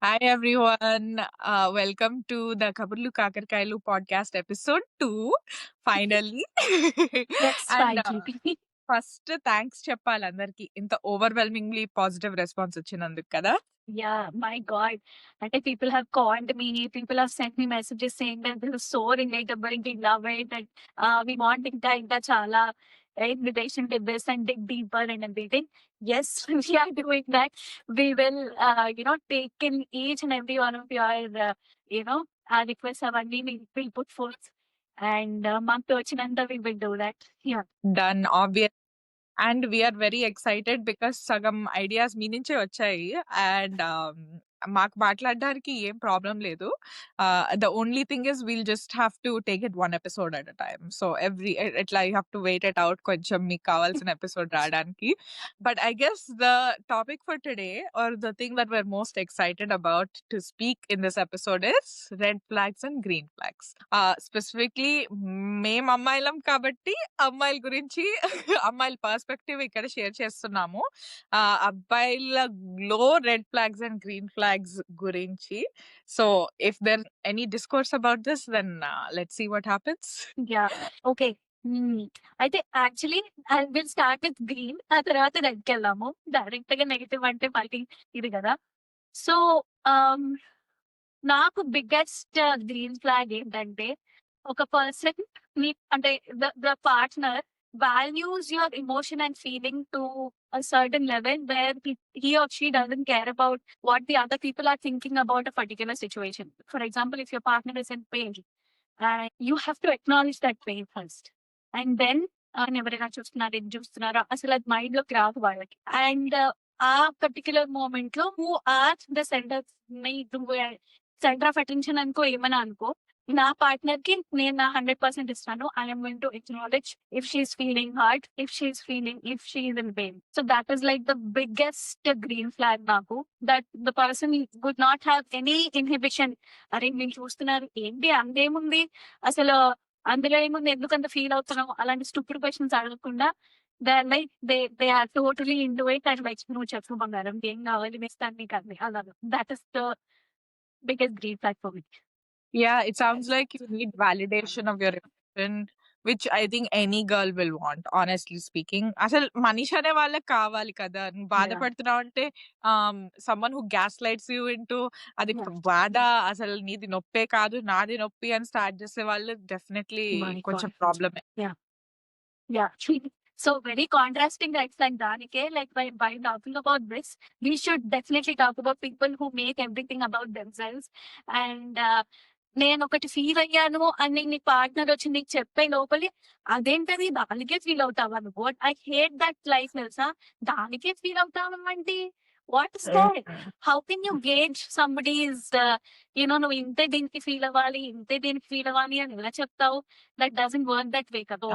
Hi everyone. Welcome to the Kaburlu Kakarkailu podcast episode 2. Finally. Yes, and finally. First thanks చెప్పాలి అందరికి ఇంత overwhelmingly positive response వచ్చినందుకు కదా. Yeah, my God. Like people have called me, people have sent me messages saying that this is so relatable, we love it, and we want ఇంకా చాలా invitation to this and dig deeper and everything. Yes, we are doing that. We will, take in each and every one of your, requests అవన్నీ we'll put forth. And మాకు తోచినంత we will do that. Yeah. Done, obvious. And we are very excited because సగం ideas మీ నుంచే వచ్చాయి. And మాకు మాట్లాడడానికి ఏం ప్రాబ్లం లేదు. The only thing is we'll just have to take it one episode at a time. So ఎట్లా you have to wait it out కొంచెం మీకు కావాల్సిన ఎపిసోడ్ రావడానికి. But I guess the topic for today are the thing that we are most excited about to speak in this episode is red flags and green flags. Specifically మేము అమ్మాయిలం కాబట్టి అమ్మాయిల గురించి అమ్మాయిల perspective ఇక్కడ షేర్ చేస్తున్నాము. అబ్బాయిలలో red flags and green flags గురించి. So if there any discourse about this then let's see what happens. Yeah! Okay. అయితే actually I will start with green. ఆ తర్వాత రెడ్‌కెళ్దాము. డైరెక్ట్‌గా నెగెటివ్ అంటే మళ్ళీ ఇది గదా! సో, ఆహ్, నాకు బిగ్గెస్ట్ గ్రీన్ ఫ్లాగ్ ఏంటంటే, ఒక పర్సన్ అంటే the partner values your emotion and feeling to a certain level where he or she doesn't care about what the other people are thinking about a particular situation. For example, if your partner is in pain, you have to acknowledge that pain first. And then ఎవరైనా చూస్తున్నారు, ఇది చూస్తున్నారా అసలు అది mind లోకి రాదు వాళ్ళకి. And ఆ పర్టిక్యులర్ మూమెంట్ లో who are the centre of attention అనుకో, ఏమైనా అనుకో, నా పార్ట్నర్ కి నేను నా 100% ఇస్తాను. I'm going to acknowledge if she's feeling hurt, if she's in pain. So that is like the biggest green flag నాకు. That the person would not have any inhibition. అరే మీరు చూస్తున్నారు ఏంటి అందేముంది, అసలు అందులో ఏముంది, ఎందుకంత ఫీల్ అవుతున్నావు, అలాంటి స్టూపిడ్ క్వశ్చన్స్ అడగకుండా they are like they are totally into it and like నువ్వు చెప్పు బంగారం ఏం కావాలి వేస్తాను నీకు అన్ని అలాగా. That is the biggest green flag for me. Yeah, it sounds like you need validation of your emotion, which I think any girl will want, honestly speaking. అసలు మనిషి అనే వాళ్ళకి కావాలి కదా. నువ్వు బాధపడుతున్నావు అంటే someone who gas lights you into అది బాధ, అసలు నీది నొప్పే కాదు నాది నొప్పి అని స్టార్ట్ చేసే వాళ్ళు డెఫినెట్లీ కొంచెం ప్రాబ్లమే. Yeah. So very contrasting red flag danike. Like by talking about this, we should definitely talk about people who make everything about themselves. And నేను ఒకటి ఫీల్ అయ్యాను అని నీ పార్ట్నర్ వచ్చి నీకు చెప్పే లోపలి అదేంటది దానికే ఫీల్ అవుతావా నువ్వు? ఐ హేట్ దట్ లైఫ్ తెలుసా. దానికే ఫీల్ అవుతావా అంటే what is that? How can you gauge somebody's నువ్వు ఇంతే దీనికి ఫీల్ అవ్వాలి, ఇంతే దీనికి ఫీల్ అవ్వాలి అని ఎలా చెప్తావు? That doesn't work that way. So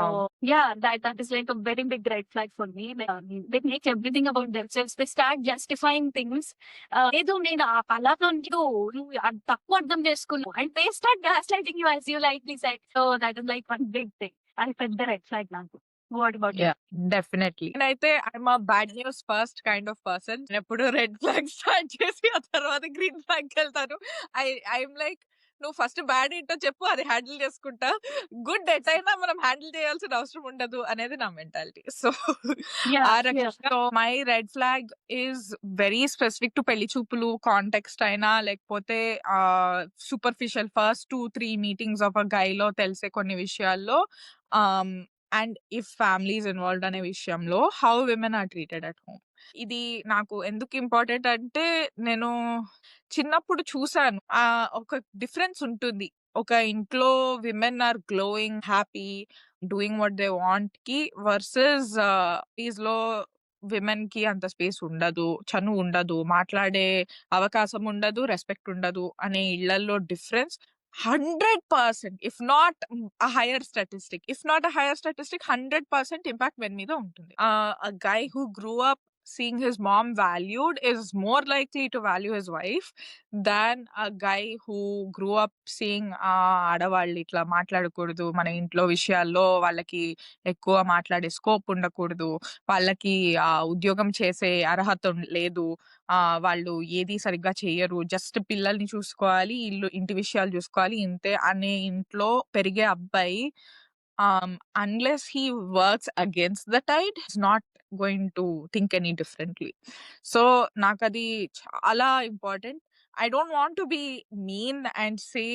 yeah, that is like a very big red flag for me. They make everything about themselves. They start justifying things. ఏదో నేను అలాగా నువ్వు తక్కువ అర్థం చేసుకున్నావు and they start gaslighting you as you likely said. So that is like one big thing. అది పెద్ద red flag నాకు. What about you? Yeah, definitely. నేనైతే I'm a bad news first kind of person. ఎప్పుడు red flag start చేసి ఆ తర్వాత green flag వెళ్తాను. I'm like నువ్వు ఫస్ట్ బ్యాడ్ ఏంటో చెప్పు, అది హ్యాండిల్ చేసుకుంటా. గుడ్ ఎటైనా మనం హ్యాండిల్ చేయాల్సిన అవసరం ఉండదు అనేది నా మెంటాలిటీ. సో Yeah, ఆ రకంగా my red flag is very specific to పెళ్లి చూపులు కాంటెక్స్ట్ అయినా లేకపోతే superficial first 2-3 meetings of a guy లో తెలిసే కొన్ని విషయాల్లో అండ్ ఇఫ్ ఫ్యామిలీస్ ఇన్వాల్వ్డ్ అనే విషయంలో how women are treated at home. ఇది నాకు ఎందుకు ఇంపార్టెంట్ అంటే నేను చిన్నప్పుడు చూసాను ఒక డిఫరెన్స్ ఉంటుంది. ఒక ఇంట్లో women are glowing happy doing what they want కి వర్సెస్ లో విమెన్ కి అంత స్పేస్ ఉండదు, చనువు ఉండదు, మాట్లాడే అవకాశం ఉండదు, రెస్పెక్ట్ ఉండదు అనే ఇళ్లలో difference 100%, if not a higher statistic, 100% impact men మీద ఉంటుంది. A guy who grew up seeing his mom valued is more likely to value his wife than a guy who grew up seeing ఆడవాళ్ళు ఇట్లా మాట్లాడకూడదు, మన ఇంట్లో విషయాల్లో వాళ్ళకి ఎక్కువ మాట్లాడే స్కోప్ ఉండకూడదు, వాళ్ళకి ఉద్యోగం చేసే అర్హత లేదు, వాళ్ళు ఏది సరిగ్గా చెయ్యరు, జస్ట్ పిల్లల్ని చూసుకోవాలి, ఇంటి విషయాలు చూసుకోవాలి ఇంతే అనే ఇంట్లో పెరిగే అబ్బాయి, unless he works against the tide, he's not going to think any differently. So nakadi chala important. I don't want to be mean and say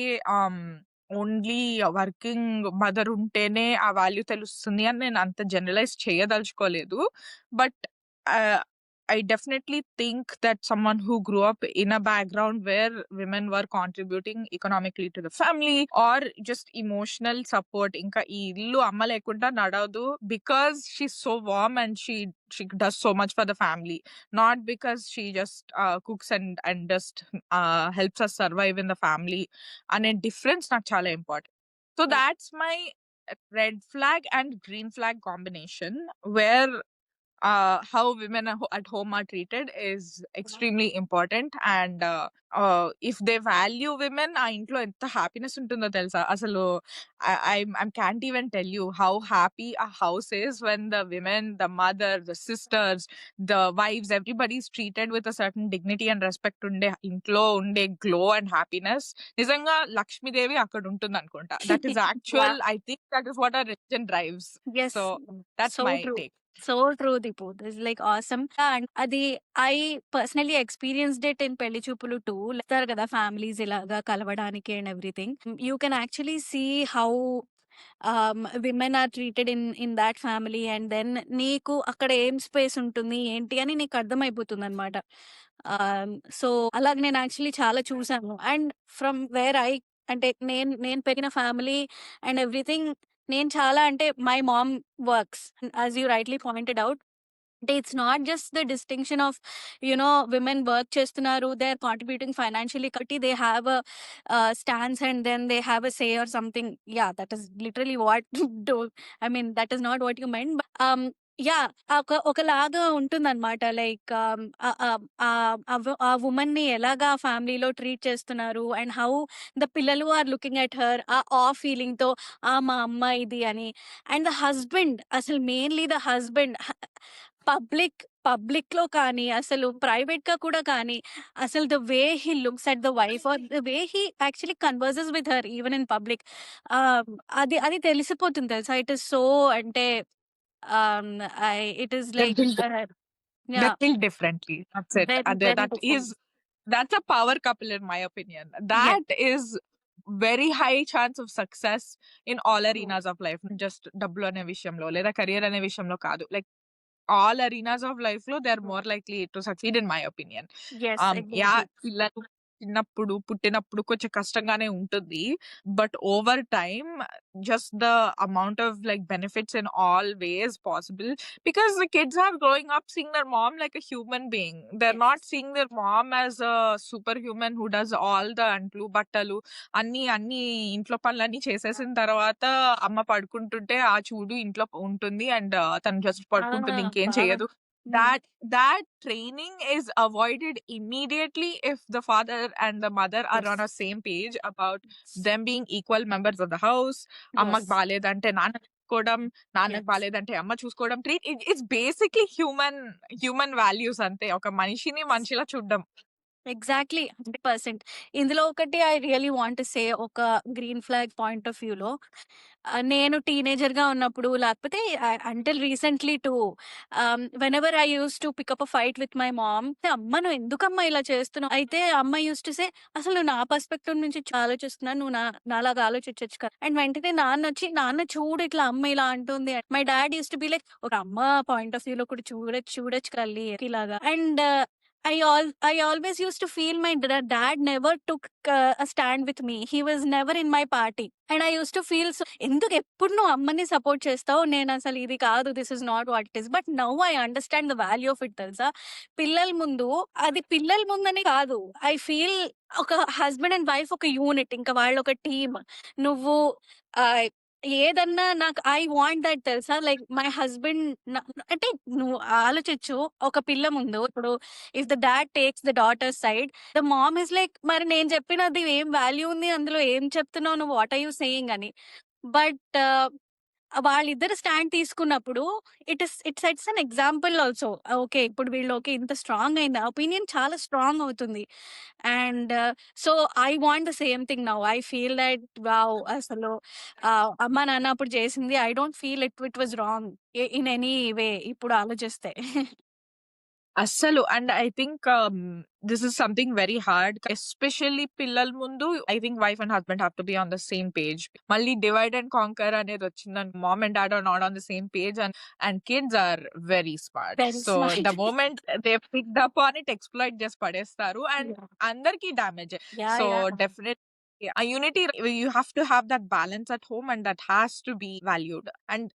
only working mother ఉంటేనే ఆ వాల్యూ తెలుస్తుంది అని నేను అంత జనరలైజ్ చేయదలుచుకోలేదు. But I definitely think that someone who grew up in a background where women were contributing economically to the family or just emotional support, inka ee illu amma lekunda nadadu, because she's so warm and she does so much for the family, not because she just cooks and just helps us survive in the family. And a difference not chala important. So that's my red flag and green flag combination, where how women at home are treated is extremely important. And if they value women, ఆ ఇంట్లో ఎంత happiness ఉంటుందో తెలుసా అసలు. I can't even tell you how happy a house is when the women, the mother, the sisters, the wives, everybody is treated with a certain dignity and respect. ఉండే ఇంట్లో ఉండే glow and happiness నిజంగా లక్ష్మీదేవి అక్కడ ఉంటుంది అనుకుంటా. That is actual, I think that is what our religion drives. Yes, so that's so my true. take. So true, Dipu. This is like awesome. And adi, I personally experienced it in Pelli Choopulu too. Like kada families ilaga kalavadaniki and everything. You can actually see how women are treated in that family, and then నీకు అక్కడ ఏం space ఉంటుంది ఏంటి అని నీకు అర్థమైపోతుంది అనమాట. So అలాగ నేను యాక్చువల్లీ చాలా చూసాను. అండ్ ఫ్రమ్ వేర్ ఐ, అంటే నేను పెరిగిన ఫ్యామిలీ అండ్ ఎవ్రీథింగ్, నేను చాలా అంటే my mom works as you rightly pointed out. అంటే it's not just the distinction of women work చేస్తున్నారు, దే ఆర్ కాంట్రిబ్యూటింగ్ ఫైనాన్షియలీ కాబట్టి they have stands and then they have a say or something. Yeah, that is literally what do, I mean that is not what you mind. Yeah, ఒకలాగా ఉంటుందన్నమాట. Like ఆ women ని ఎలాగా ఫ్యామిలీలో treat చేస్తున్నారు and how the పిల్లలు are looking at her ఆ feeling తో మా అమ్మ ఇది అని. అండ్ ద హస్బెండ్, అసలు మెయిన్లీ ద హస్బెండ్ పబ్లిక్ లో కానీ అసలు ప్రైవేట్ గా కూడా కానీ, అసలు the way he looks at the wife or the way he actually converses with her even in public, అది అది తెలిసిపోతుంది తెలుసా. ఇట్ ఇస్ సో అంటే it is They're like built yeah, they're built differently. That's it. Very very That different. is, that's a power couple in my opinion. That is very high chance of success in all arenas of life, not just డబ్బులు అనే విషయంలో లేదా career అనే విషయంలో కాదు. Like all arenas of life లో they are more likely to succeed in my opinion. Yes, Yeah, exactly. పిల్లలు పుట్టినప్పుడు కొంచెం కష్టంగానే ఉంటుంది. But over time just the amount of like benefits in all ways possible, because the kids are growing up seeing their mom like a human being. They're not seeing their mom as a superhuman who does all the అంట్లు బట్టలు అన్ని అన్ని ఇంట్లో పనులన్నీ చేసేసిన తర్వాత అమ్మ పడుకుంటుంటే ఆ చూడు ఇంట్లో ఉంటుంది అండ్ తను జస్ట్ పడుకుంటుంది, ఇంకేం చేయదు. That training is avoided immediately if the father and the mother are on a same page about them being equal members of the house. అమ్మకి బాలేదంటే నాన్న చూసుకోవడం, నాన్నకి బాలేదంటే అమ్మ చూసుకోవడం. ఇట్స్ బేసిక్లీ హ్యూమన్ వాల్యూస్ అంతే, ఒక మనిషిని మనిషిలా చూడడం. ఎగ్జాక్ట్లీ 100%. ఇందులో ఒకటి ఐ రియలీ వాంట్ సే, ఒక గ్రీన్ ఫ్లాగ్ పాయింట్ ఆఫ్ వ్యూలో నేను టీనేజర్ గా ఉన్నప్పుడు, లేకపోతే until recently to, when ever I use to pick up a fight with my mom, అమ్మ నువ్వు ఎందుకమ్మా ఇలా చేస్తున్నావు, అయితే అమ్మ యూస్ టు సే అసలు నువ్వు నా పర్స్పెక్టివ్ నుంచి ఆలోచిస్తున్నా, నువ్వు నాలాగా ఆలోచించచ్చు కదా. అండ్ వెంటనే నాన్న వచ్చి, నాన్న చూడు ఇట్లా అమ్మ ఇలా అంటుంది. My dad use to be like, ఒక అమ్మ పాయింట్ ఆఫ్ వ్యూ లో కూడా చూడొచ్చు కల్లి ఇలాగా. And I always used to feel my dad never took a stand with me. He was never in my party. And I used to feel so, ఎందుకు ఎప్పుడు నువ్వు అమ్మని సపోర్ట్ చేస్తావు, నేను అసలు ఇది కాదు, this is not what it is. But now I understand the value of it తెలుసా. పిల్లల ముందు, అది పిల్లల ముందని కాదు, ఐ ఫీల్ ఒక హస్బెండ్ అండ్ వైఫ్ ఒక యూనిట్, ఇంకా వాళ్ళు ఒక టీమ్. నువ్వు ఏదన్నా నాకు ఐ వాంట్ దట్ తెలుసా? లైక్ మై హస్బెండ్ అంటే నువ్వు ఆలోచించు. ఒక పిల్ల ముందు ఇప్పుడు if the dad takes the daughter side, the ma'am is like మరి నేను చెప్పినది ఏం వాల్యూ ఉంది అందులో? ఏం చెప్తున్నావు నువ్వు? వాట్ ఆర్ యూ సేయింగ్ అని. బట్ వాళ్ళిద్దరు స్టాండ్ తీసుకున్నప్పుడు it sets an example also. Okay. ఇప్పుడు వీళ్ళు ఓకే ఇంత స్ట్రాంగ్ అయింది. ఆ ఒపీనియన్ చాలా స్ట్రాంగ్ అవుతుంది. And so I want the same thing now. I feel that wow! అసలు అమ్మ, నాన్న అప్పుడు చేసింది I don't feel it was wrong in any way ఇప్పుడు ఆలోచిస్తే. అస్సలు. And I think this is something very hard. Especially పిల్లల ముందు I think wife and husband have to be on the same page. మళ్ళీ డివైడ్ అండ్ కాంకర్ అనేది వచ్చిందని mom and dad are not on the same page and kids are very smart. Very so smart. The moment they picked up on it exploit చేసి పడేస్తారు. And yeah! అందరికీ డ్యామేజే. Yeah! So yeah! Definitely a unity, you have to have that balance at home and that has to be valued. And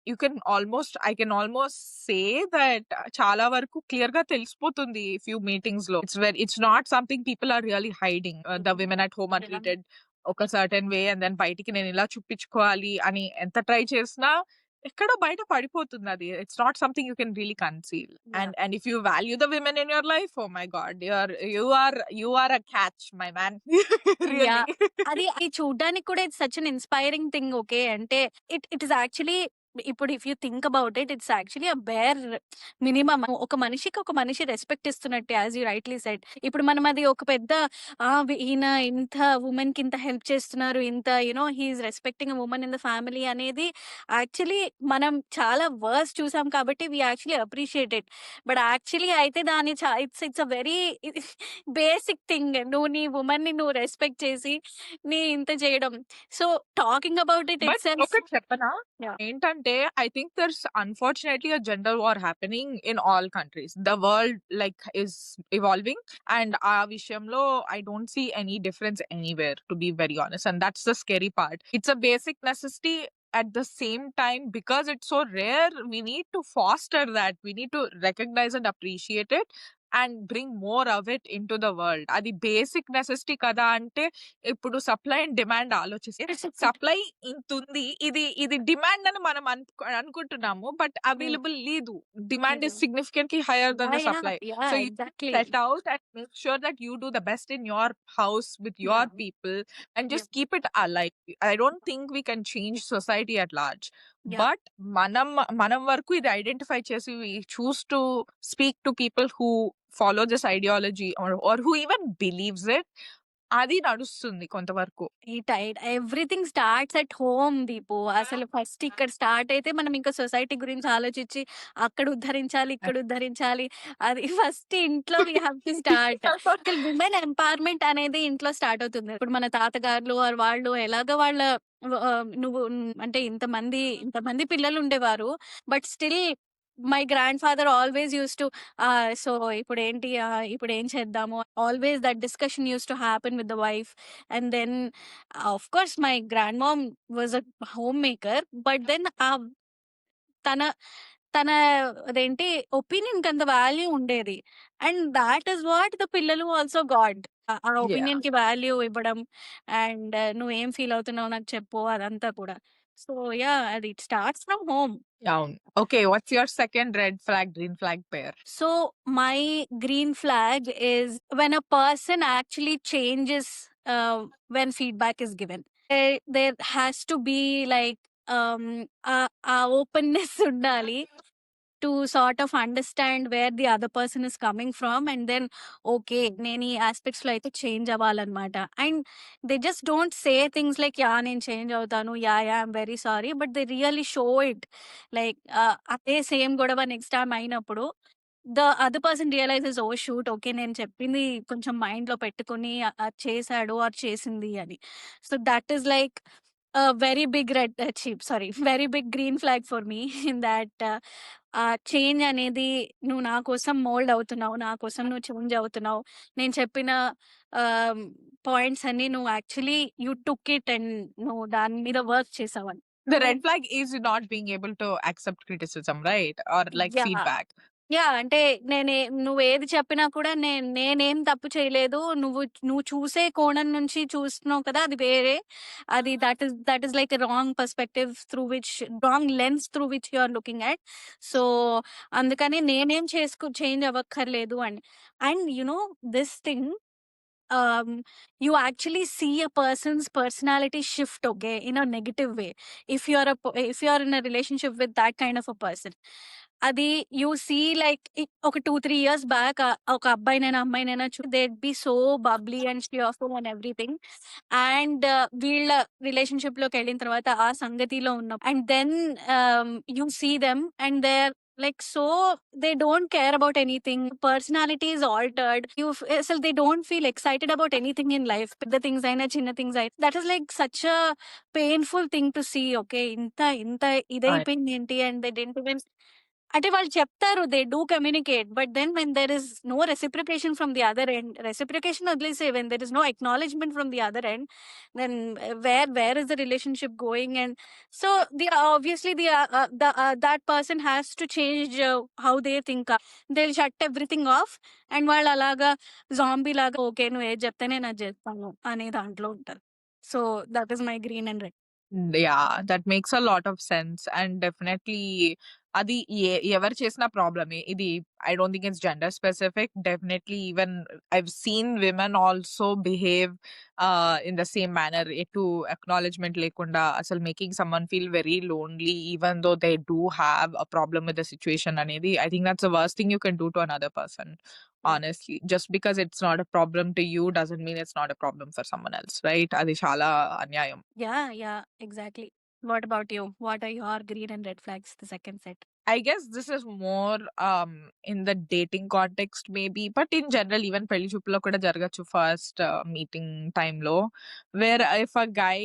I can almost say that చాలా వరకు clear గా తెలిసిపోతుంది few meetings లో. It's not something people are really hiding. The women at home are Yeah. treated ఒక certain way and then బయటికి నేను ఇలా చూపించుకోవాలి అని ఎంత ట్రై చేసినా ఎక్కడో బయట పడిపోతుంది అది. It's not something you can really conceal. Yeah. And if you value the women in your life, oh my god, you are a catch my man. Really. Yeah! అది చూడ్డానికి కూడా it's such an inspiring thing. Okay. అంటే it is actually ఇప్పుడు if you think about it, it's actually bare minimum. ఒక మనిషికి ఒక మనిషి respect ఇస్తున్నట్టే యాస్ యూ రైట్‌లీ సెడ్. ఇప్పుడు మనం అది ఒక పెద్ద ఈయన ఇంత వుమెన్‌కి ఇంత హెల్ప్ చేస్తున్నారు. ఇంత he is respecting a woman in the family అనేది యాక్చువల్లీ మనం చాలా వర్స్ చూసాం కాబట్టి we actually appreciate it. But actually అయితే దాన్ని it's a very basic thing. నువ్వు నీ వుమన్‌ని నువ్వు రెస్పెక్ట్ చేసి నీ ఇంత చేయడం. So talking about it but itself. ఒకటి చెప్పనా? యాహ్! ఏంటంటే I think there's unfortunately a gender war happening in all countries. The world like is evolving and ఆ విషయంలో I don't see any difference anywhere, to be very honest. And that's the scary part. It's a basic necessity. At the same time, because it's so rare, we need to foster that. We need to recognize and appreciate it and bring more of it into the world. అది basic necessity కదా అంటే ఇప్పుడు supply and demand ఆలోచిస్తే supply ఇంతుంది, ఇది demand అని మనం అనుకుంటున్నాము. బట్ అవైలబుల్ లేదు. Demand is significantly higher than the yeah! Supply. Yeah! So exactly. set out and make sure that you do the best in your house with your yeah! people and just yeah! keep it alive. I don't think we can change society at large. Yeah! But మనం వరకు ఇది identify చేసి we choose to speak to people who follow this ideology or who even believes it. అది నడుస్తుంది కొంతవరకు. Everything starts at home Deepu. అసలు first ఇక్కడ start అయితే మనం ఇంకా సొసైటీ గురించి ఆలోచించి అక్కడ ఉద్ధరించాలి, ఇక్కడ ఉద్ధరించాలి. అది ఫస్ట్ ఇంట్లో వి హావ్ టు స్టార్ట్. అసలు విమెన్ ఎంపవర్‌మెంట్ అనేది ఇంట్లో స్టార్ట్ అవుతుంది. ఇప్పుడు మన తాతగారులు ఆర్ వాళ్ళు ఎలాగో వాళ్ళ నువ్వు అంటే ఇంతమంది పిల్లలు ఉండేవారు. But still my grandfather always used to so ఇప్పుడేంటి ఇప్పుడేం చేద్దాము? Always that discussion used to happen with the wife. And then of course my grandmom was a homemaker. But then తన తన అదేంటి ఒపీనియన్‌కి అంత value ఉండేది. And that is what the పిల్లలు ఆల్సో గాట్. ఆ Yeah. ఒపీనియన్‌కి value ఇవ్వడం. అండ్ నువ్వేం ఫీల్ అవుతున్నావో నాకు చెప్పు అదంతా కూడా. So yeah! అది ఇట్ స్టార్ట్స్ ఫ్రమ్ హోమ్. అవును. Okay, what's your second red flag, green flag pair? So my green flag is when a person actually changes when feedback is given. There has to be like a openness undali to sort of understand where the other person is coming from, and then okay నేను ఈ aspects లో అయితే change అవ్వాలన్నమాట. And they just don't say things like yeah నేను change అవుతాను, yeah I'm very sorry, but they really show it. Like అదే same గొడవ next time అయినప్పుడు the other person realises oh shoot okay నేను చెప్పింది కొంచెం మైండ్ లో పెట్టుకుని చేశాడు ఆర్ చేసింది అని. So that is like very big red sorry very big green flag for me in that change అనేది నువ్వు నా కోసం మోల్డ్ అవుతున్నావు, నా కోసం నువ్వు చేంజ్ అవుతున్నావు. నేను చెప్పిన పాయింట్స్ అన్ని నువ్వు actually you took it and నువ్వు దాని మీద వర్క్ చేసావని. The red flag is not being able to accept criticism, right? Or like Yeah. feedback. Yeah! అంటే నువ్వేది చెప్పినా కూడా నేనేం తప్పు చేయలేదు. నువ్వు చూసే కోణం నుంచి చూస్తున్నావు కదా! అది వేరే. అది that is like a wrong perspective wrong lens through which you are looking at. So, అందుకని నేనేం చేంజ్ అవ్వక్కర్లేదు అని. And this thing, um, you actually see a person's personality shift, okay, in a negative way. If you are in a relationship with that kind of a person, అది you see like ఒక 2-3 years back, ఒక అబ్బాయినైనా అమ్మాయినైనా they'd be so bubbly and cheerful and everything. And వీళ్ళ relationship లోకి వెళ్ళిన తర్వాత ఆ సంగతిలో ఉన్న and then you see them and they like so they don't care about anything, personality is altered, so they don't feel excited about anything in life, the things aina chinna things aina, that is like such a painful thing to see. Okay, ఇంత ఇదైపోయింది ఏంటి, and they didn't even అంటే వాళ్ళు చెప్తారు, they do communicate, but then when there is no reciprocation from the other end, reciprocation వదిలేసే, when there is no acknowledgement from the other end, then where is the relationship going? And so the obviously that person has to change how they think. They shut everything off and వాళ్ళు అలాగా zombie లాగా, okay నువ్వు ఏది చెప్తే నేను అది చేస్తాను అనే దాంట్లో ఉంటారు. So that is my green and red. Yeah, that makes a lot of sense. And definitely అది ఎవరు చేసిన ప్రాబ్లమే ఇది. I don't think it's gender specific. Definitely even I've seen women also behave in the same manner, ఎటు acknowledgement లేకుండా అసలు making someone feel very lonely even though they do have a problem with the situation అనేది. I think that's the worst thing you can do to another person. Honestly, just because it's not a problem to you doesn't mean it's not a problem for someone else, right? అది చాలా అన్యాయం. Yeah, exactly. What about you? What are your green and red flags, the second set? I guess this is more in the dating context maybe, but in general even పెళ్లి చూపులో కూడా జరగచ్చు first meeting టైంలో, where if a guy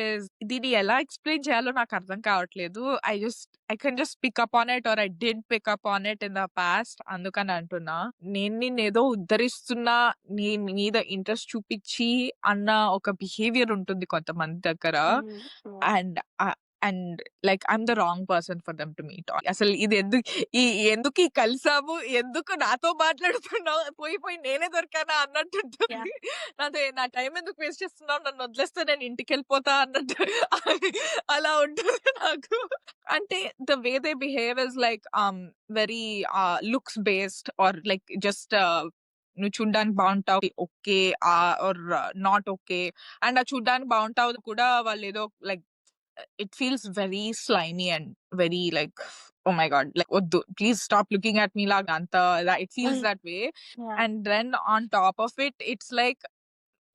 is, దీన్ని ఎలా explain చేయాలో నాకు అర్థం కావట్లేదు. I can just pick up on it or I did pick up on it in the past. అందుకని అంటున్నా, నేను నిన్నేదో ఉద్ధరిస్తున్నా, నీ మీద ఇంట్రెస్ట్ చూపించి అన్న ఒక బిహేవియర్ ఉంటుంది కొంతమంది దగ్గర. And and like I'm the wrong person for them to meet. అసలు ఇది ఎందుకు ఈ కలిసాము, ఎందుకు నాతో మాట్లాడుతున్నావు, పోయి నేనే దొరికానా అన్నట్టుంటుంది. నా టైం ఎందుకు వేస్ట్ చేస్తున్నావు, నన్ను వదిలేస్తే నేను ఇంటికి వెళ్ళిపోతా అన్నట్టు అలా ఉంటుంది నాకు. అంటే the way they behave is like very looks based or like just నువ్వు చూడ్డానికి బాగుంటావు, okay or not okay. And ఆ చూడ్డానికి బాగుంటావు కూడా వాళ్ళు ఏదో like it feels very slimy and very like, oh my god, like oddu, please stop looking at me like anta, it feels that way. Yeah. And then on top of it, it's like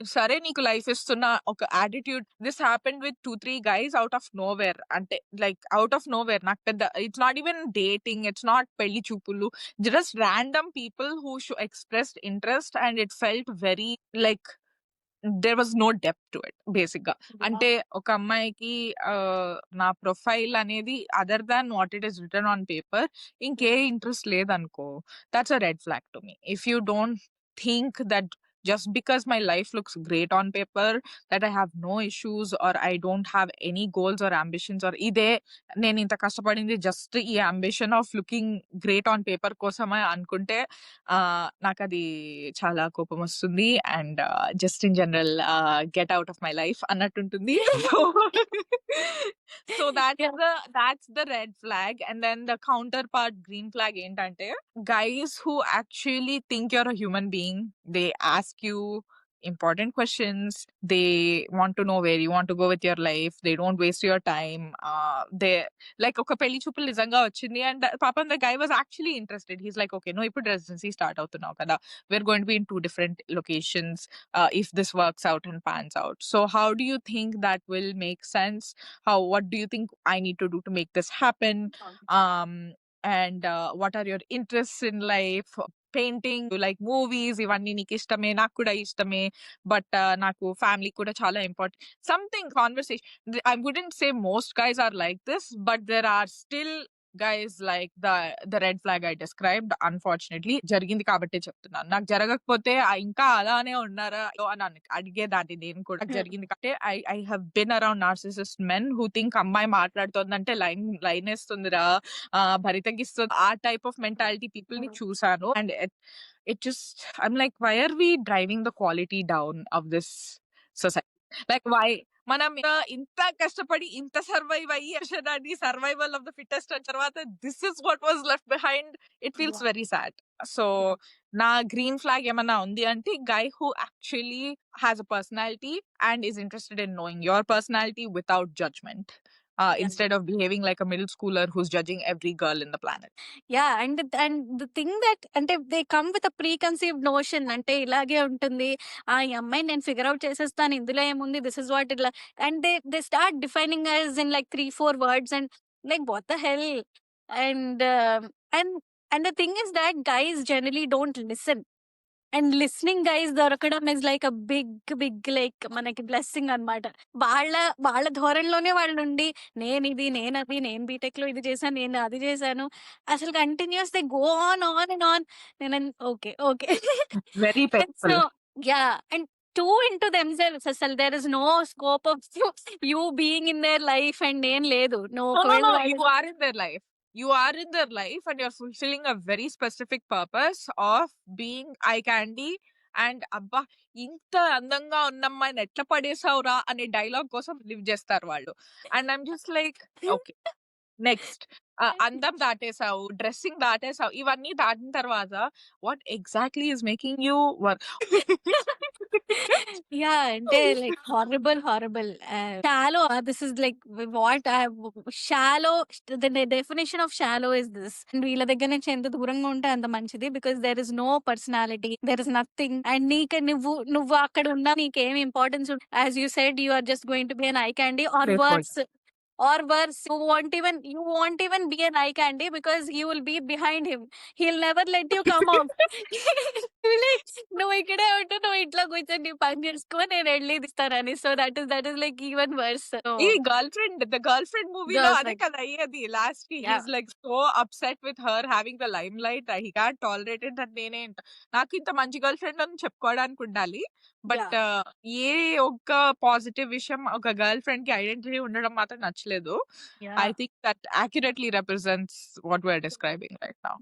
సరే నీకు life ఇస్తున్న ఒక attitude. This happened with 2-3 guys out of nowhere. అంటే like out of nowhere, నాకు పెద్ద it's not even dating, it's not పెళ్లి చూపులు, just random people who expressed interest and it felt very like there was no depth to it basic గా. అంటే ఒక అమ్మాయికి నా ప్రొఫైల్ అనేది other than what it is written on paper ఇంకే interest లేదనుకో, that's a red flag to me. If you don't think that just because my life looks great on paper, that I have no issues or I don't have any goals or ambitions, or ఇదే నేను ఇంత కష్టపడింది just ఈ ambition of looking great on paper కోసమే అనుకుంటే నాకది చాలా కోపం వస్తుంది. And just in general get out of my life అన్నట్టుంటుంది. So that's the red flag. And then the counterpart green flag ఏంటంటే, guys who actually think you're a human being, they ask you important questions, they want to know where you want to go with your life, they don't waste your time. They like ఒక పెళ్లి చూపులు నిజంగా వచ్చింది and పాపం the guy was actually interested. He's like, okay, no, ఇప్పుడు residency start అవుతున్నావు కదా, we're going to be in 2 different locations, if this works out and pans out. So how do you think that will make sense? What do you think I need to do to make this happen? um and what are your interests in life? Painting, like movies, ఇవన్నీ నీకు ఇష్టమే, నాకు కూడా ఇష్టమే, but నాకు family కూడా చాలా important. Something conversation. I wouldn't say most guys are like this, but there are still guys, like the red flag I described, unfortunately జరిగింది కాబట్టే చెప్తున్నాను. నాకు జరగకపోతే ఇంకా అలానే ఉన్నారా అని అడిగేదాన్ని నేను కూడా. నాకు జరిగింది కాబట్టి I have been around narcissist men who think అమ్మాయి మాట్లాడుతోందంటే లైన్ వేస్తుందిరా, భరితగిస్తుంది, ఆ టైప్ ఆఫ్ మెంటాలిటీ పీపుల్ ని చూసాను. And it just, I'm like, why are we driving the quality down of this society? Like, why మనం ఇంత కష్టపడి ఇంత సర్వైవ్ అయ్యి survival of the fittest అని తర్వాత this is what was left behind. It feels very sad. So నా green flag ఏమన్నా ఉంది అంటే guy who actually has a personality and is interested in knowing your personality without judgement. Instead of behaving like a middle schooler who's judging every girl in the planet. Yeah, and the thing that అంటే they come with a preconceived notion అంటే ఇలాగే ఉంటుంది, ఈ అమ్మాయి నేను figure out చేసేస్తాను, ఇందులో ఏముంది, దిస్ ఇస్ వాట్ ఇట్లా, and they start defining us in like 3-4 words and like what the hell. And and and the thing is that guys generally don't listen, అండ్ లిస్నింగ్ గైస్ దొరకడం is like a big like మనకి blessing అన్నమాట. వాళ్ళ ధోరణిలోనే వాళ్ళు ఉండి నేనది నేను BTech లో ఇది చేశాను, నేను అది చేశాను, అసలు continues they go on and on. నేను okay okay Very so painful. Yeah, and too into themselves, అసలు there is no scope of you being in their life and ఏం లేదు. నువ్వు No, ఒకవేళ you are in their life. You are in their life and you're fulfilling a very specific purpose of being eye candy. And అబ్బా ఇంత అందంగా ఉన్నమ్మాయిని ఎట్లా పడేసావురా అనే dialogue కోసం లివ్ చేస్తారు వాళ్ళు. And I'm just like, okay, next. అందం దాటేసావు, డ్రెస్సింగ్ దాటేసావు, ఇవన్నీ దాటిన తర్వాత what exactly is making you work? Yeah, they're like horrible. Shallow. This is like what I shallow. The definition of shallow is this. And వీళ్ళ దగ్గర నుంచి ఎంత దూరంగా ఉంటే అంత మంచిది, because there is no personality, there is nothing. And నీకు నువ్వు అక్కడ ఉన్నా నీకేం importance, as you said, you are just going to be an eye candy, or worse. Or worse, you won't even be an eye candy because you will be behind him. He'll never let you come out. నువ్వు ఇక్కడే ఉంటూ నువ్వు ఇంట్లో కూర్చొని నీ పని చేసుకో, నేను వెళ్ళి ఇస్తానని. So that is like even worse. ఈ ద గర్ల్ ఫ్రెండ్ మూవీలో అదే కదా అయ్యేది. లాస్ట్ కి he's like so upset with her having the lime light, he can't tolerate it. నాకు ఇంత మంచి గర్ల్ ఫ్రెండ్ అని చెప్పుకోవడానికి ఉండాలి, బట్ ఏ ఒక్క పాజిటివ్ విషయం ఒక గర్ల్ ఫ్రెండ్ కి ఐడెంటిటీ ఉండడం మాత్రం నచ్చలేదు. I think that accurately represents what we are describing right now.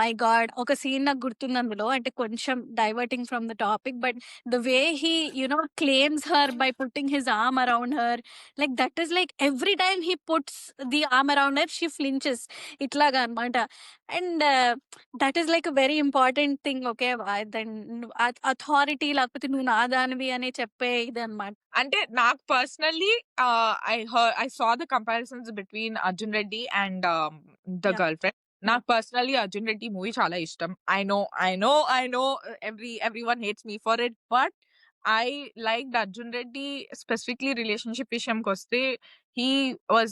My god, ఒక సీన్ నాకు గుర్తుంది అందులో, అంటే కొంచెం diverting from the topic, but the way he claims her by putting his arm around her, like that is like every time he puts the arm around her she flinches ఇట్లాగా అనమాట. And that is like very important thing. Okay, then authority లేకపోతే నువ్వు నాదానివి అని చెప్పే ఇది అనమాట. అంటే నాకు personally I saw the comparisons between Arjun Reddy and the girl friend. నాకు పర్సనల్లీ అర్జున్ రెడ్డి మూవీ చాలా ఇష్టం. I know everyone hates me for it, but I liked Arjun Reddy specifically relationship విషయంకి వస్తే. He was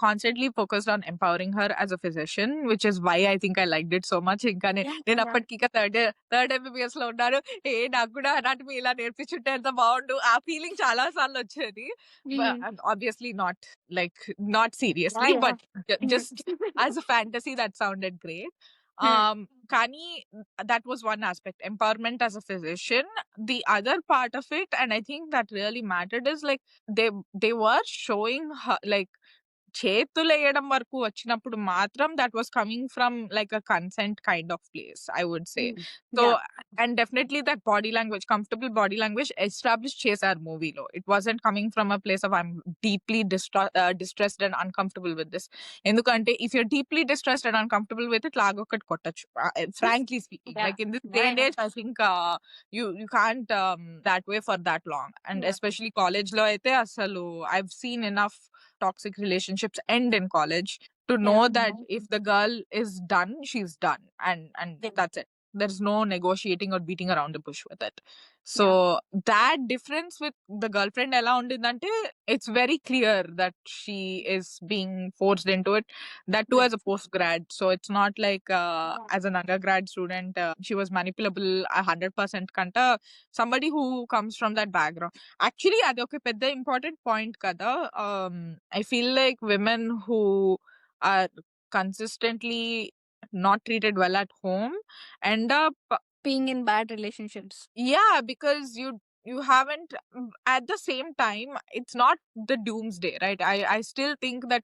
constantly focused on empowering her as a physician, which is why I think I liked it so much. ఇంకా నేను అప్పటికి third MBBS లో ఉన్నాను, నాకు కూడా anatomy ఇలా నేర్పించుంటే ఎంత బాగుండు, ఆ ఫీలింగ్ చాలా సార్లు వచ్చేది. Obviously not seriously, but just as a fantasy that sounded great. Kani, that was one aspect, empowerment as a physician. The other part of it, and I think that really mattered, is like they were showing her like చేతులు వేయడం వరకు వచ్చినప్పుడు మాత్రం that was coming from like a consent kind of place, I would say. So and definitely that body language, comfortable body language established చేశారు మూవీలో. It wasn't coming from a place of I'm deeply distressed and uncomfortable with this. ఎందుకంటే if you're deeply distressed and uncomfortable with it, లాగొక్కటి కొట్టచ్చు, frankly speaking. Like in this day and age, I think you can't that way for that long. And especially college లో అయితే అసలు I've seen enough toxic relationships end in college to know that if the girl is done, she's done, and that's it. There's no negotiating or beating around the bush with it. So that difference with the girlfriend ela undindante, it's very clear that she is being forced into it, that too as a post grad. So it's not like as an undergrad student she was manipulable 100% kanta somebody who comes from that background. Actually adoke pedda important point kada. I feel like women who are consistently not treated well at home end up being in bad relationships. yeah, because you haven't at the same time it's not the doomsday, right? I still think that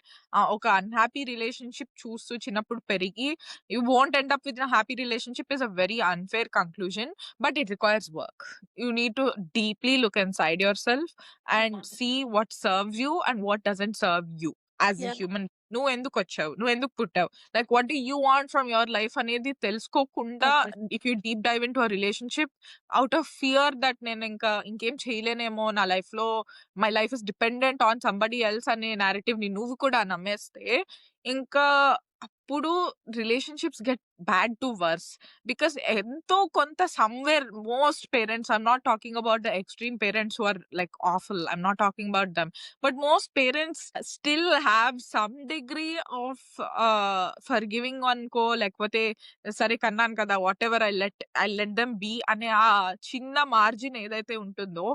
ఒక unhappy relationship చూస్తూ చిన్నప్పుడు పెరిగి you won't end up with a happy relationship is a very unfair conclusion, but it requires work. You need to deeply look inside yourself and see what serves you and what doesn't serve you as a Yeah. human. నువ్వు ఎందుకు వచ్చావు, నువ్వు ఎందుకు పుట్టావు, like what do you want from your life అనేది తెలుసుకోకుండా Okay. If you deep dive in to a relationship out of fear that నేను ఇంకా ఇంకేం చేయలేనేమో నా లైఫ్ లో my life is dependent on somebody else అనే నారేటివ్ ని నువ్వు కూడా నమ్మేస్తే ఇంకా అప్పుడు relationships get bad to worse. Because ఎంతో కొంత somewhere most parents, I'm not talking about the extreme parents who are like awful, I'm not talking about them, but most parents still have some degree of forgiving అనుకో, లేకపోతే సరే కన్నాను కదా whatever I let them be అనే ఆ చిన్న margin ఏదైతే ఉంటుందో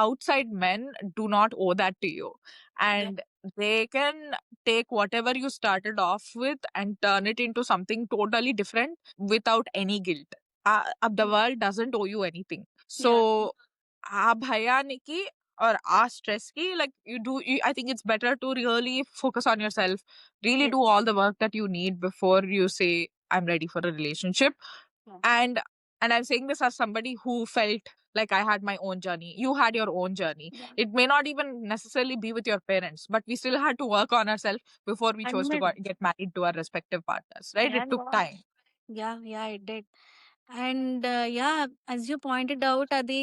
outside men do not ఓ that to you, and they can take whatever you started off with and turn it into something totally different without any guilt. The world doesn't owe you anything. So ఆ భయానికి or ఆ stress కి like I think it's better to really focus on yourself, really do all the work that you need before you say I'm ready for a relationship. Yeah. And I'm saying this as somebody who felt like I had my own journey. You had your own journey. Yeah. It may not even necessarily be with your parents, but we still had to work on ourselves before we chose to get married to our respective partners, right? It took time. Yeah, it did. And yeah, as you pointed out, అది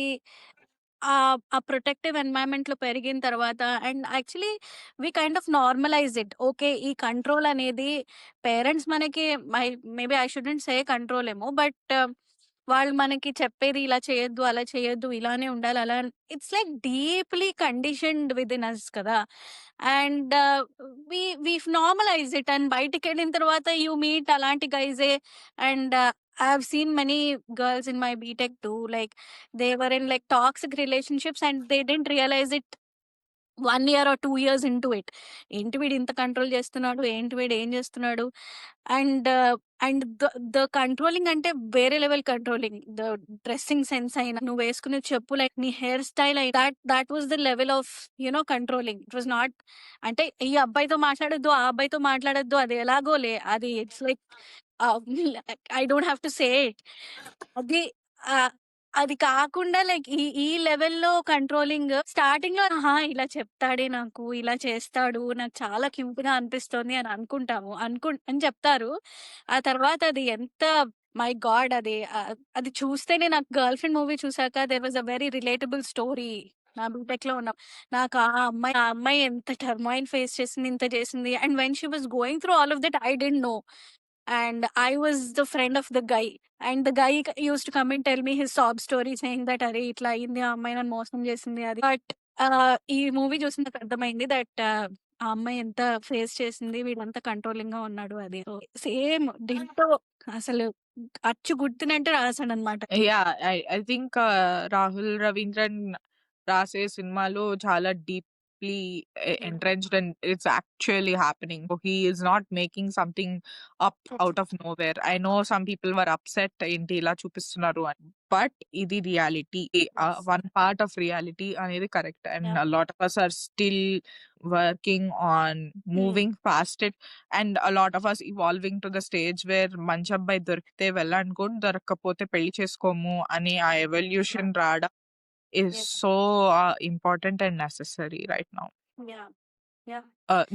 ఆ protective environment లో పెరిగిన తర్వాత and actually we kind of normalize it. Okay, ఈ control అనేది parents మనకి maybe I shouldn't say control ఏమో, but వాళ్ళు మనకి చెప్పేది ఇలా చేయొద్దు, అలా చేయొద్దు, ఇలానే ఉండాలి, అలా it's like deeply conditioned with in us కదా. And we normalise it. And బయటికి వెళ్ళిన తర్వాత యూ మీట్ అలాంటి గైజే. And I have seen many girls in my BTech too. Like they were in like toxic relationships and they didn't realize it 1 year or 2 years into it. ఏంటి వీడు ఇంత control చేస్తున్నాడు, ఏంటి వీడు ఏం చేస్తున్నాడు. అండ్ అండ్ ద కంట్రోలింగ్ అంటే వేరే level controlling. The dressing sense అయినా, నువ్వు వేసుకునే చెప్పు, లైక్ నీ హెయిర్ స్టైల్ అయినా, that was the level of you know controlling. It was not అంటే ఈ అబ్బాయితో మాట్లాడొద్దు, ఆ అబ్బాయితో మాట్లాడొద్దు, అది ఎలాగోలే, అది it's like I don't have to say it. అది అది కాకుండా లైక్ ఈ లెవెల్‌లో కంట్రోలింగ్ స్టార్టింగ్‌లో ఇలా చెప్తాడే నాకు, ఇలా చేస్తాడు, నాకు చాలా క్యూట్‌గా అనిపిస్తుంది అని అనుకుంటాము. అని చెప్తారు. ఆ తర్వాత అది ఎంత మై గాడ్! అది చూస్తేనే నాకు 'గర్ల్ ఫ్రెండ్' మూవీ చూసాక there was a very relatable story. నా బీటెక్‌లో నాకు ఆ అమ్మాయి ఎంత టర్మాయిల్ ఫేస్ చేసింది, ఇంత చేసింది. And when she was going through all of that I didn't know. And I was the friend of the guy. And the guy used to come and tell me his sob story saying that అరే ఇట్లా అయింది, ఆ అమ్మాయి నన్ను మోసం చేసింది అది. But ఈ మూవీ చూసి నాకు అర్థమైంది దట్ ఆ అమ్మాయి ఎంత ఫేస్ చేసింది, వీడంతా కంట్రోలింగ్ గా ఉన్నాడు అది. సేమ్ డిట్టో అసలు అచ్చు గుర్తునట్టు రాసాడనమాట. Yeah, I think Rahul Ravindran రాసే సినిమాలో చాలా deeply entrenched and it's actually happening. So he is not making something up out of nowhere. I know some people were upset ఏంటి ఇలా చూపిస్తున్నారు అని, but ఇది reality. One part of reality అనేది correct, and Yeah. a lot of us are still working on moving past it, and a lot of us evolving to the stage where మంచి అబ్బాయి దొరికితే వెళ్ళనుకోండి, దొరకకపోతే పెళ్లి చేసుకోము అని ఆ ఎవల్యూషన్ రావడం is Yes. so important and necessary right now. Yeah.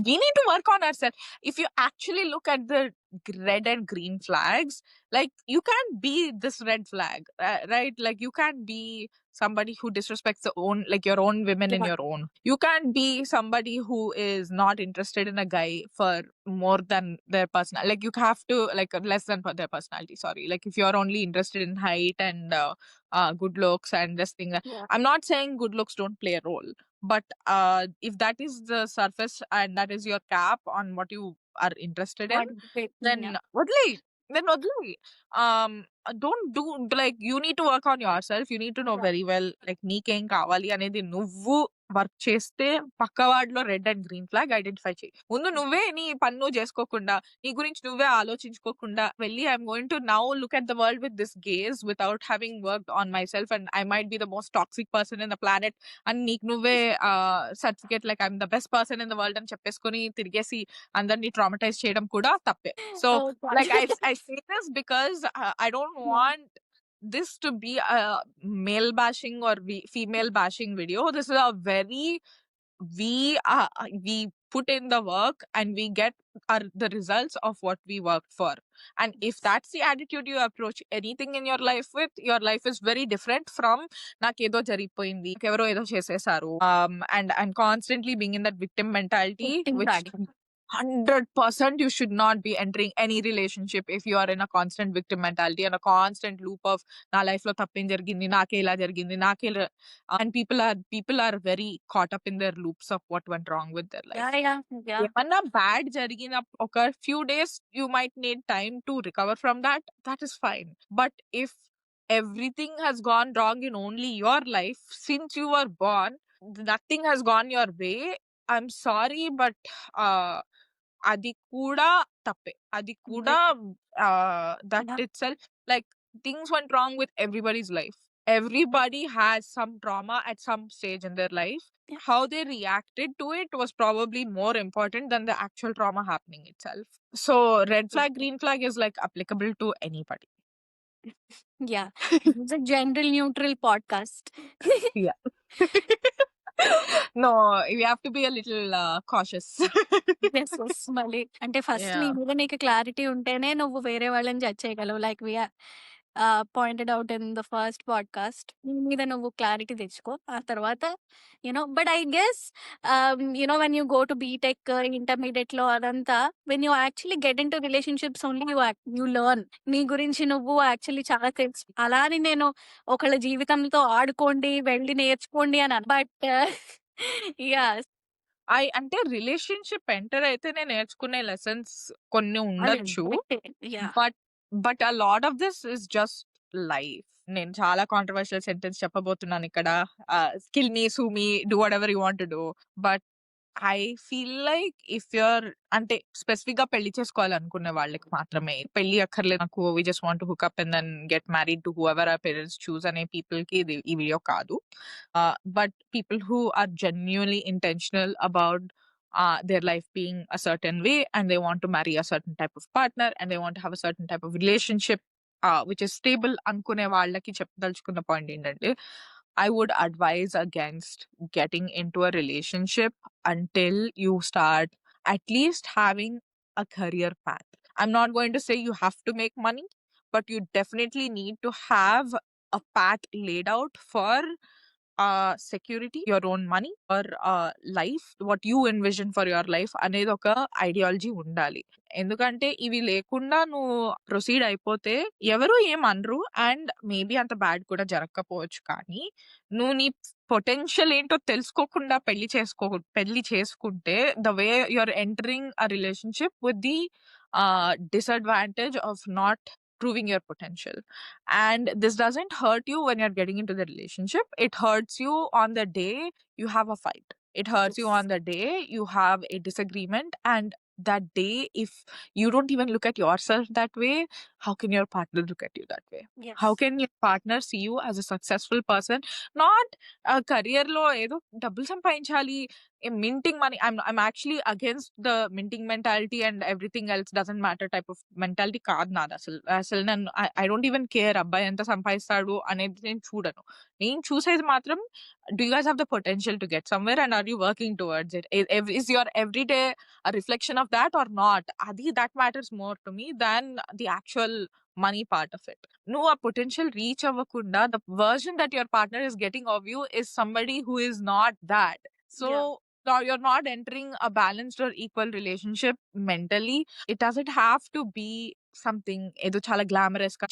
We need to work on ourselves. If you actually look at the red and green flags, like you can't be this red flag, right? Like you can't be somebody who disrespects the own, like your own women in Yeah. your own. You can't be somebody who is not interested in a guy for more than their personality. Like you have to, like less than for their personality. Sorry. Like if you're only interested in height and good looks and this thing. Yeah. I'm not saying good looks don't play a role, but if that is the surface and that is your cap on what you are interested in, then Yeah. వదిలేయ్. Don't do, like you need to work on yourself. You need to know Yeah. very well like నీకేం కావాలి అనేది నువ్వు work చేస్తే పక్క వాడిలో red and green flag identify చెయ్యి. ముందు నువ్వే నీ పని నువ్వు చేసుకోకుండా, నీ గురించి నువ్వే ఆలోచించుకోకుండా వెళ్ళి I'm going to now look at the world with this gauge without having worked on my self and I might be the most toxic person in the planet అని నీకు నువ్వే certificate like I'm the best person in the world అని చెప్పేసుకొని తిరిగేసి అందరిని traumatise చేయడం కూడా తప్పే. So Oh God. like I say this because I don't Yeah. want this to be a male bashing or female bashing video. This is a very we put in the work and we get the results of what we worked for. And if that's the attitude you approach anything in your life with, your life is very different from నాకేదో జరిగిపోయింది, నాకెవరో ఏదో చేసేసారు, and constantly being in that victim mentality, Victim which bashing. 100% you should not be entering any relationship if you are in a constant victim mentality and a constant loop of నా life లో తప్పేం జరిగింది, నాకే ఇలా జరిగింది, and people are very caught up in their loops of what went wrong with their life. Yeah. ఏమన్నా bad జరిగిన ఒక few days you might need time to recover from that. That is fine. But if everything has gone wrong in only your life since you were born, nothing has gone your way, I'm sorry, but అది కూడా తప్పే. అది కూడా that Yeah. itself, like, things went wrong with everybody's life. Everybody has some trauma at some stage in their life. Yeah. How they reacted to it was probably more important than the actual trauma happening itself. So red flag, green flag is like applicable to anybody. Yeah. It's a gender neutral podcast. Yeah. No, we have to be a little cautious. Yes, మళ్ళీ అంటే first నీ Yeah. మీద నీకు clarity ఉంటేనే నువ్వు వేరే వాళ్ళని judge చేయగలవు. Like we pointed out in the first podcast. నీ మీద నువ్వు క్లారిటీ తెచ్చుకో. ఆ తర్వాత but I guess when you go to BTech ఇంటర్మీడియట్‌లో అదంతా when you actually get into relationships only you learn. నీ గురించి నువ్వు యాక్చువల్లీ చాలా తెలుసు. అలా అని నేను ఒకళ్ళ జీవితంతో ఆడుకోండి, వెళ్లి నేర్చుకోండి అని బట్ యాహ్! అంటే రిలేషన్‌షిప్ ఎంటర్ అయితేనే నేర్చుకునే లెసన్స్ కొన్ని అది ఉండొచ్చు. కరెక్టే. Yeah! But a lot of this is just life. నేను చాలా కాంట్రోవర్షియల్ సెంటెన్స్ చెప్పబోతున్నాను ఇక్కడ. Kill me, sue me, do whatever you want to do. But I feel like if your అంటే స్పెసిఫిక్‌గా పెళ్లి చేసుకోవాలనుకునే వాళ్ళకి మాత్రమే. పెళ్లి అక్కర్లేదు నాకు, we just want to hook up and then get married to whoever our parents choose అనే పీపుల్‌కి ఈ వీడియో కాదు. But people who are genuinely intentional about their life being a certain way and they want to marry a certain type of partner and they want to have a certain type of relationship which is stable అనుకునే వాళ్ళకి చెప్పదలుచుకున్న point ఏంటంటే, I would advise against getting into a relationship until you start at least having a career path. I'm not going to say you have to make money, but you definitely need to have a path laid out for security, your own money, or life, what you envision for your life అనేది ఒక ideology ఉండాలి. ఎందుకంటే ఇవి లేకుండా నువ్వు proceed అయిపోతే ఎవరు ఏమనరు అండ్ మేబీ అంత బ్యాడ్ కూడా జరగకపోవచ్చు. కానీ నువ్వు నీ పొటెన్షియల్ ఏంటో తెలుసుకోకుండా పెళ్లి చేసుకుంటే the way you are entering a relationship with the disadvantage of not proving your potential. And this doesn't hurt you when you're getting into the relationship. It hurts you on the day you have a fight. It hurts you Yes. on the day you have a disagreement. And that day, if you don't even look at yourself that way, how can your partner look at you that way? Yes. How can your partner see you as a successful person? Not career lo edo double సంపాదించాలి, minting money. I'm actually against the minting mentality and everything else doesn't matter type of mentality కాదు నాది. అసలు నన్ను I don't even care అబ్బాయి ఎంత సంపాదిస్తాడు అనేది నేను చూడను. నేను చూసేది మాత్రం, do you guys have the potential to get somewhere and are you working towards it? Is your everyday a reflection of that or not? That matters more to me than the actual money part of it. నువ్వు ఆ potential reach అవ్వకుండా the version that your partner is getting of you is somebody who is not that. So you're not entering a balanced or equal relationship mentally. It doesn't have to be something ఏదో చాలా glamorous గా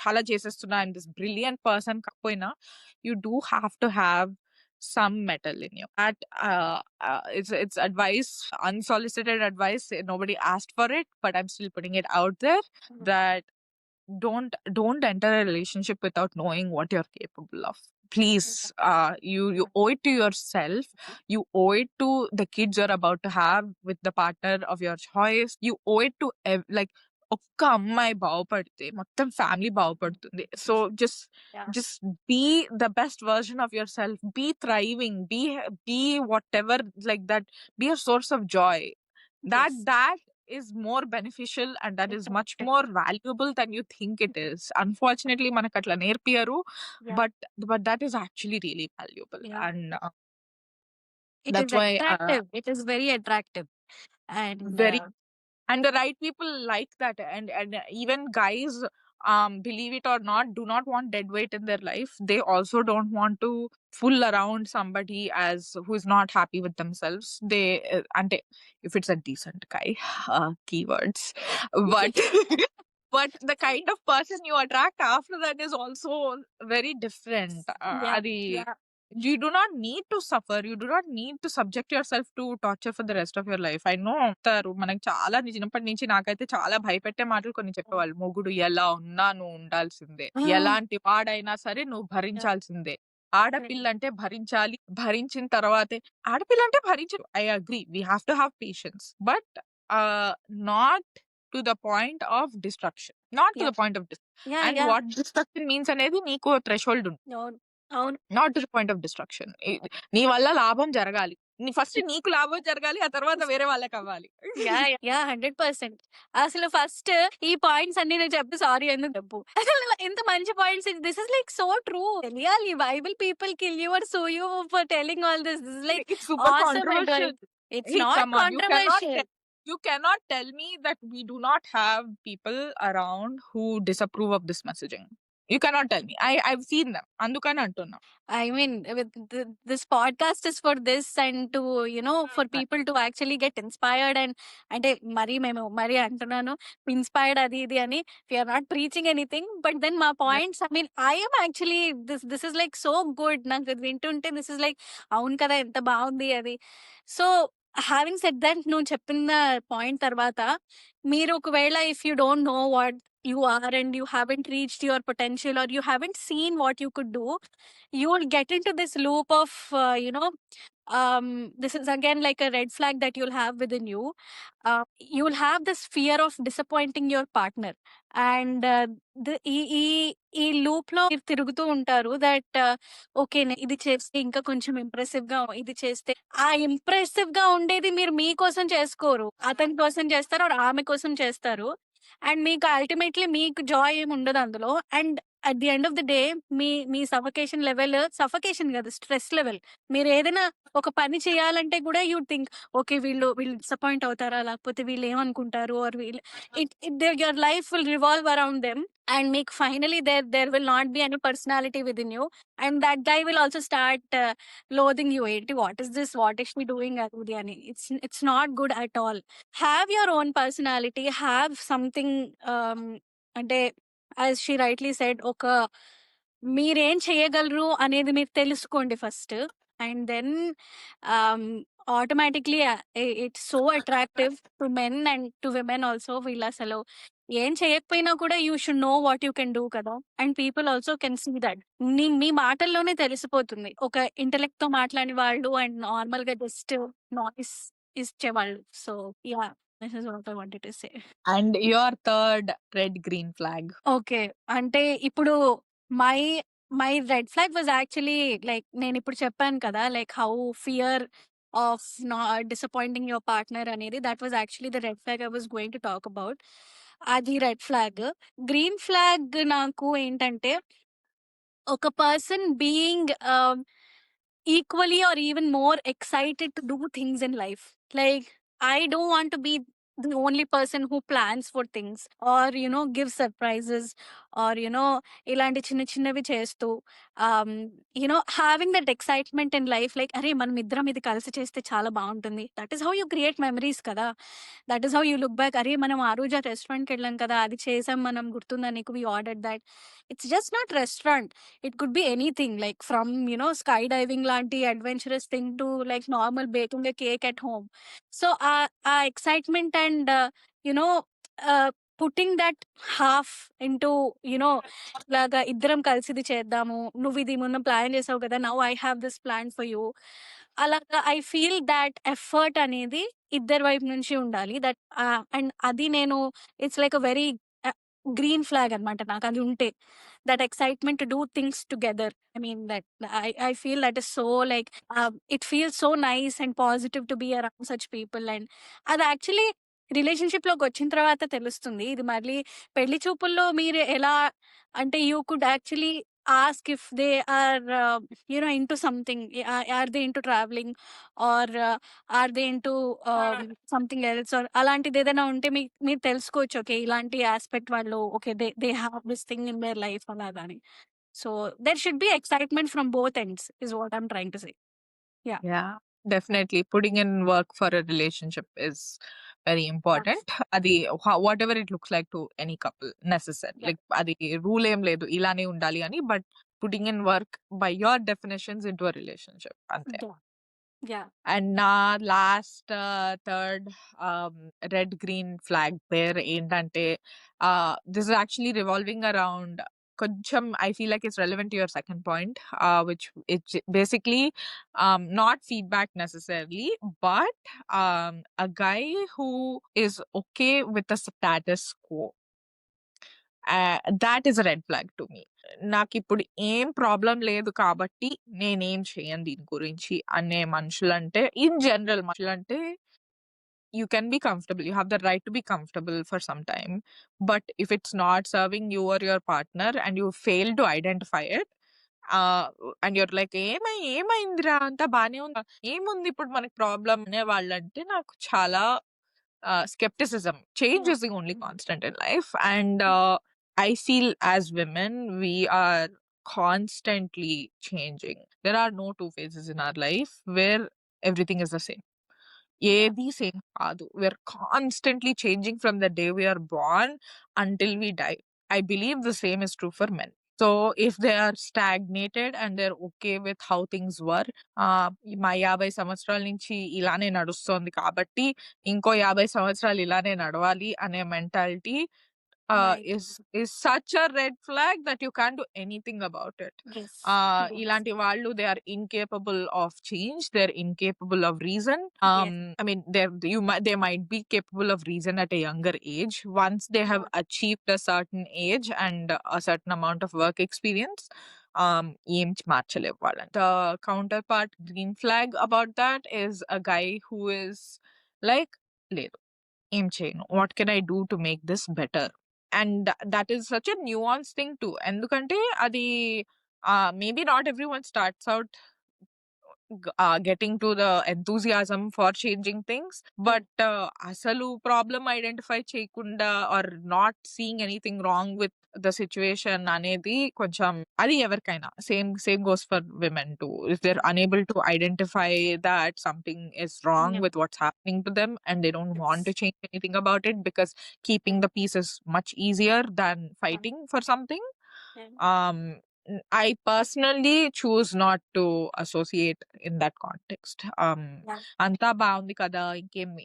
చాలా చేసేస్తున్నా and this brilliant person కాకపోయినా, you do have to have some metal in you. That it's advice, unsolicited advice. Nobody asked for it, but I'm still putting it out there that don't enter a relationship without knowing what you're capable of. please, you owe it to yourself. You owe it to the kids you're about to have with the partner of your choice. You owe it to like ఒక్క అమ్మాయి బాగుపడితే మొత్తం family బాగుపడుతుంది. So Yeah. just be the best version of yourself, be thriving, be whatever, like that, be a source of joy. Yes. That is more beneficial and that is much more valuable than you think it is. Unfortunately మనకు అట్లా నేర్పియరు, Yeah. but that is actually really valuable. Yeah. And It that's is why attractive. It is very attractive. And very and the right people like that, and even guys, believe it or not, do not want dead weight in their life. They also don't want to fool around somebody as who is not happy with themselves. They and if it's a decent guy, keywords, but but the kind of person you attract after that is also very different. yeah, Adi, yeah. you do not need to suffer. You do not need to subject yourself to torture for the rest of your life. I know మనకి చాలా చిన్నప్పటి నుంచి నాకైతే చాలా భయపెట్టే మాటలు కొన్ని చెప్పేవాళ్ళు. మొగుడు ఎలా ఉన్నా నువ్వు ఉండాల్సిందే, ఎలాంటి వాడైనా సరే నువ్వు భరించాల్సిందే, ఆడపిల్ల అంటే భరించాలి, భరించిన తర్వాతే ఆడపిల్ల అంటే భరించాలి. I agree, we have to have patience, but not to the point of destruction, not to the point of Yeah, and yeah. What destruction means అనేది నీకు థ్రెషోల్డ్ ఉంది. అవును, అవును. Not to the point of destruction. నీ వల్ల లాభం జరగాలి, first నీకు లాభం జరగాలి, ఆ తర్వాత వేరే వాళ్ళకి అవ్వాలి. యా 100%. అసలు ఫస్ట్ ఈ పాయింట్స్ అన్ని నేను చెప్పి సారీ ఎందుకు చెప్పు. అసలు ఎంత మంచి points. This is like so true. తెలియాలి, why will people kill you or sue you for telling all this. This is like It's super awesome controversial. advice. It's Hey, not come on, controversial. you cannot tell me that we do not have people around who disapprove of this messaging. You cannot tell me. I've seen them. అందుకని అంటున్నా. I mean, this podcast is for this, and to, for people to actually get inspired. And అంటే మరి అంటున్నాను inspired అది ఇది అని. We are not preaching anything, but then my points, I mean, I am actually, this is like so good. నాకు ఇది వింటుంటే this is like అవును కదా, ఎంత బాగుంది అది. సో హ్యావింగ్ సెడ్ దట్, నువ్వు చెప్పిన పాయింట్ తర్వాత, మీరు ఒకవేళ if you don't know what you are and you haven't reached your potential, or you haven't seen what you could do, you will get into this loop of this is again like a red flag that you'll have within you. You'll have this fear of disappointing your partner, and ఈ loop లో మీరు తిరుగుతూ ఉంటారు. That okay, ఇది చేస్తే ఇంకా కొంచెం impressive గా, ఇది చేస్తే, ఆ ఇంప్రెసివ్ గా ఉండేది మీరు మీకోసం చేసుకోరు, అతని కోసం చేస్తారు, or ఆమె కోసం చేస్తారు. అండ్ మీకు అల్టిమేట్లీ మీకు జాయ్ ఏమి ఉండదు అందులో. And at the end of the day మీ సఫకేషన్ లెవెల్, సఫకేషన్ కదా, స్ట్రెస్ లెవెల్. మీరు ఏదైనా ఒక పని చేయాలంటే కూడా యూ థింక్, ఓకే వీళ్ళు డిసప్పాయింట్ అవుతారా, లేకపోతే వీళ్ళు ఏమనుకుంటారు, ఆర్ వీళ్ళు, your life will revolve around them. And మీకు finally there will not be any personality with in you. And that guy will also start loathing you. ఏంటి, what is this, what is me doing అది అని. It's not good at all. Have your own personality, have something. అంటే as she rightly said, ఒక మీరేం చేయగలరు అనేది మీరు తెలుసుకోండి first. And then automatically it's so attractive to men and to women also. వీళ్ళు అసలు ఏం చేయకపోయినా కూడా you should know what you can do కదా. And people also can see that. మీ మాటల్లోనే తెలిసిపోతుంది, ఒక ఇంటెలెక్ట్ తో మాట్లాడే వాళ్ళు అండ్ నార్మల్ గా జస్ట్ నాయిస్ ఇచ్చేవాళ్ళు. So yeah, this is what I wanted to say. And your third red green flag. Okay, అంటే ఇప్పుడు my my red flag was actually like, నేను ఇప్పుడు చెప్పాను కదా, like how fear of disappointing your partner అనేది, that was actually the red flag I was going to talk about. అది red flag. Green flag నాకు ఏంటంటే, ఒక person being equally or even more excited to do things in life. Like, I don't want to be the only person who plans for things, or gives surprises, or ఇలాంటి చిన్న చిన్నవి చేస్తూ having that excitement in life, like అరే మనం ఇద్దరం ఇది కలిసి చేస్తే చాలా బాగుంటుంది. That is how you create memories కదా. That is how you look back, అరే మనం ఆ రోజు ఆ రెస్టారెంట్కి వెళ్ళాం కదా, అది చేసాం మనం, గుర్తుందా నీకు, we order that. It's just not restaurant, it could be anything, like from skydiving lanti adventurous thing to like normal baking a cake at home. So excitement and you know uh, putting that half into ఇలాగా ఇద్దరం కలిసి ఇది చేద్దాము. నువ్వు ఇది మొన్న plan చేసావు కదా! Now I have this plan for you. అలాగా ఐ ఫీల్ థాట్ ఎఫర్ట్ అనేది ఇద్దరి వైపు నుంచి ఉండాలి. అండ్ అది నేను it's like a very green flag అన్నమాట నాకది ఉంటే. That excitement to do things together. I mean I feel that is so like it feels so nice and positive to be around such people. And అది actually రిలేషన్‌షిప్‌లోకొచ్చిన తర్వాత తెలుస్తుంది. ఇది మళ్ళీ పెళ్లి చూపుల్లో మీరు ఎలా అంటే you could actually ask if they are into something. Or they into travelling or or they into something else or అలాంటిదేదైనా ఉంటే మీరు తెలుసుకోవచ్చు. ఓకే. ఇలాంటి యాస్పెక్ట్ వాళ్ళు okay. They have this thing in their life అలాగా అని. So there should be excitement from both ends is what I am trying to say. Yeah! Yeah, definitely. Putting in work for a relationship is very yeah! important. అది whatever it looks like to any couple necessary. Yeah! Like అది rule ఏం లేదు ఇలానే ఉండాలి అని. But putting in work by your definitions into a relationship అంతే. Yeah! Yeah! And నా last third red green flag pair ఏంటంటే this is actually revolving around కొంచెం I feel like it's relevant to your second point which it's basically not feedback necessarily but a guy who is okay with the status quo. That is a red flag to me. నాకిప్పుడు ఏం problem లేదు కాబట్టి నేనేం చేయను దీని గురించి అనే మనుషులంటే ఇన్ జనరల్ మనుషులంటే you can be comfortable. You have the right to be comfortable for some time. But if it's not serving you or your partner and you fail to identify it, uh, and you're like, ఏమైందిరా అంతా బానే ఉందా ఏముంది ఇప్పుడు మనకి problem అనే వాళ్ళంటే నాకు చాలా skepticism. Change yeah! is the only constant in life. And I feel as women, we are constantly changing. There are no two phases in our life where everything is the same. Yeah! ఏది same కాదు. We're constantly changing from the day we are born until we die. I believe the same is true for men. So if they are stagnated and they're okay with how things were, మా 50 సంవత్సరాల నుంచి ఇలానే నడుస్తోంది కాబట్టి ఇంకో 50 సంవత్సరాలు ఇలానే నడవాలి అనే mentality right. is such a red flag that you can't do anything about it. Yes. Yes. ఇలాంటి వాళ్ళు they are incapable of change. They're incapable of reason. Yes. I mean, they might be capable of reason at a younger age. Once they have achieved a certain age and a certain amount of work experience, ఏం మార్చలేవు వాళ్ళని. The counterpart green flag about that is a guy who is like, లేదు ఏం చేయను. What can I do to make this better? And that is such a nuanced thing too. ఎందుకంటే అది maybe not everyone starts out getting to the enthusiasm for changing things, but అసలు problem identify చేయకుండా or not seeing anything wrong with the situation అనేది కొంచెం అది ఎవరికైనా same goes for women too. If they're unable to identify that something is wrong Yeah. with what's happening to them and they don't want to change anything about it because keeping the peace is much easier than fighting for something. Yeah. I personally choose not to associate in that context. Yeah. అంతా బాగుంది కదా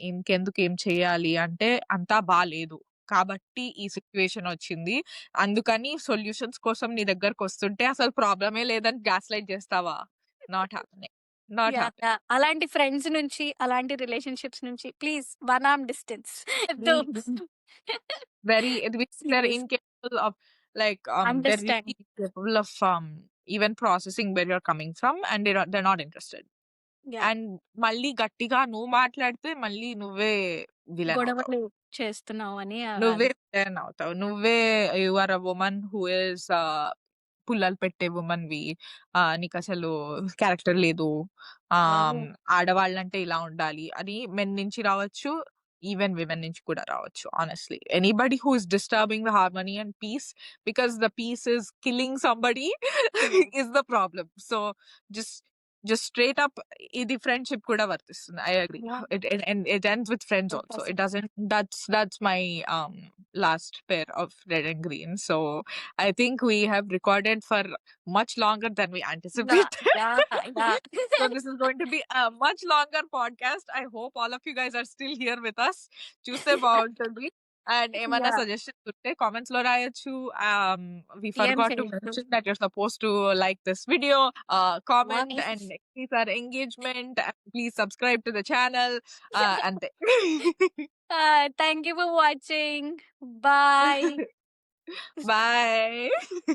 ఇంకెందుకు ఏం చేయాలి అంటే అంతా బాలేదు కాబట్టి ఈ సిచ్యువేషన్ వచ్చింది అందుకని సొల్యూషన్స్ కోసం నీ దగ్గరకు వస్తుంటే అసలు ప్రాబ్లమే లేదని గ్యాస్ లైట్ చేస్తావా not happening not Yeah. Happening అలాంటి ఫ్రెండ్స్ నుంచి అలాంటి రిలేషన్షిప్స్ నుంచి please 1 arm distance. very they're Please incapable of like they're understand. really incapable of even processing where you're coming from and they're not interested. Yeah. And మళ్ళీ గట్టిగా నువ్వు మాట్లాడితే మళ్ళీ నువ్వే విలన్ అవుతావు గొడవలు చేస్తున్నావు అని నువ్వే విలన్ అవుతావు నువ్వే you are a woman who is పుల్లలు పెట్టే వుమన్ వి నీకు అసలు క్యారెక్టర్ లేదు ఆడవాళ్ళంటే ఇలా ఉండాలి అని మెన్ నుంచి రావచ్చు ఈవెన్ విమెన్ నుంచి కూడా రావచ్చు honestly anybody who is disturbing the harmony and peace because the peace is killing somebody is the problem so just straight up ఇది ఫ్రెండ్షిప్ కూడా వర్తిస్తుంది I agree. Yeah. It ends with friends also. It doesn't. That's my last pair of red and green. So I think we have recorded for much longer than we anticipated. Yeah. So this is going to be a much longer podcast. I hope all of you guys are still here with us. చూస్తే బాగుంటుంది and ఏమన్నా Yeah. Suggestions ఉంటే comments లో రాయొచ్చు. వి DM forgot to చేయొచ్చు. Mention that you're suppose to like this video, comment Nice. And increase our engagement. Please subscribe to the channel. అంతే. Thank you for watching. Bye. Bye.